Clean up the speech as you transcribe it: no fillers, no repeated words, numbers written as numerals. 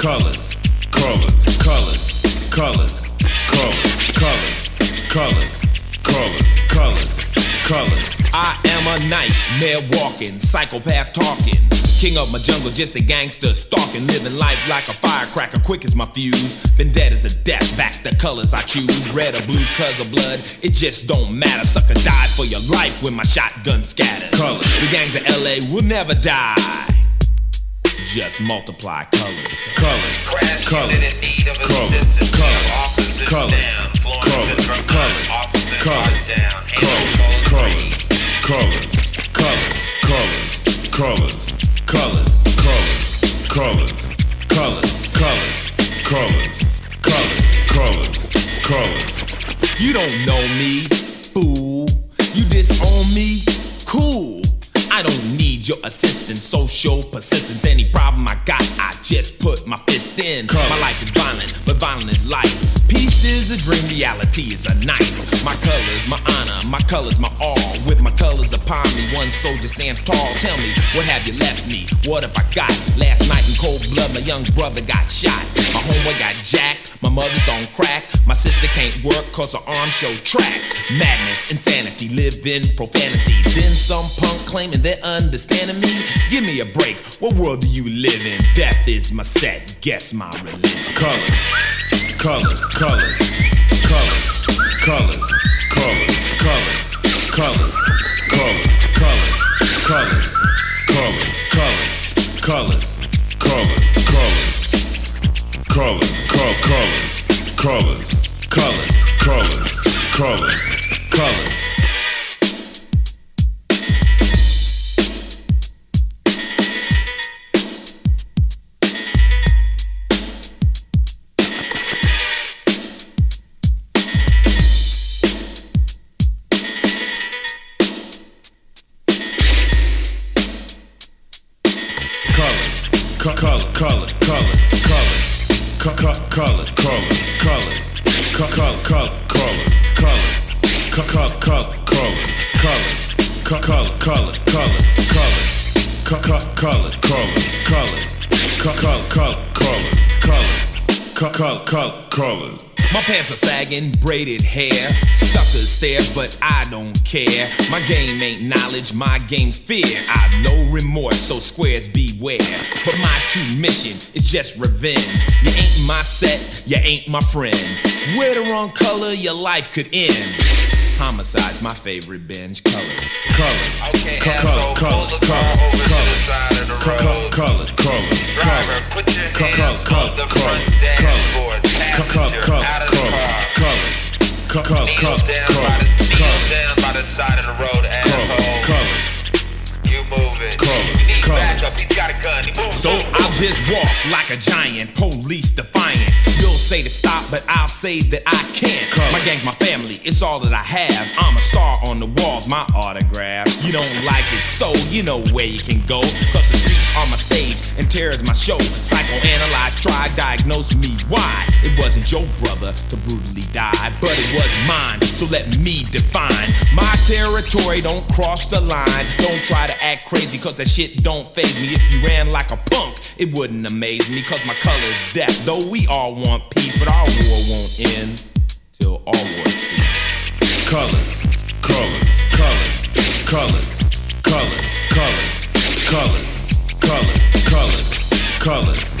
colors, colors, colors, colors, colors, colors, colors, colors, colors. I am a nightmare walking, psychopath talking, king of my jungle, just a gangster stalking, living life like a firecracker, quick as my fuse. Been dead as a death, back the colors I choose, red or blue, cause of blood, it just don't matter. Sucker died for your life when my shotgun scatters. Colors, the gangs of LA will never die. Just multiply colors, colors, colors, colors, colors, colors, colors, colors, colors, colors, colors, colors, colors, colors, colors, colors, colors, colors, colors. You don't know me, fool. You disown me, cool. I don't need your assistance, social persistence. Any problem I got, I just put my fist in. My life is violent, but violent is life. Peace is a dream, reality is a night. My colors, my honor, my colors, my all. With my colors upon me, one soldier stands tall. Tell me, what have you left me? What have I got? Last night in cold blood, my young brother got shot. My homeboy got jacked, my mother's on crack. My sister can't work cause her arms show tracks. Madness, insanity, live in profanity. Then some punk claiming they're understanding me. Give me a break, what world do you live in? Death is my set, guess my religion. Colors, colors, colors, colors, colors, colors, colors, colors, colors, colors, colors, colors, colors, colors, colors, colors, colors, colors, colors, colors. Color, color, colors, colors, color, color, colors, colors, color, color, colors, colors, color, colors, colors, color, color, colors, colors, color, colors, colors, color, colors. My pants are sagging, braided hair. Suckers stare, but I don't care. My game ain't knowledge, my game's fear. I've no remorse, so squares beware. But my true mission is just revenge. You ain't my set, you ain't my friend. Wear the wrong color, your life could end. Homicide's my favorite binge. Colors, colors, okay, color, color, color, color, color, driver, put your hands on the front dashboard. Passenger, out of the car. Kneel down by the side of the road, asshole. You move it. You need backup, he's got a gun, he moves. So I'll just walk like a giant, police defiant. You'll say to stop, but I'll say that I can't. My gang's my family, it's all that I have. I'm a star on the walls, my autograph. You don't like it, so you know where you can go. Cause the streets are my stage and terror is my show. Psychoanalyze, try, diagnose me why. It wasn't your brother to brutally die, but it was mine, so let me define my territory. Don't cross the line, don't try to act crazy, cause that shit don't faze me. If you ran like a punk, it wouldn't amaze me, cause my color's death. Though we all want peace, but our war won't end till all wars cease. Colors, colors, colors, colors, colors, colors, colors, colors, colors, colors,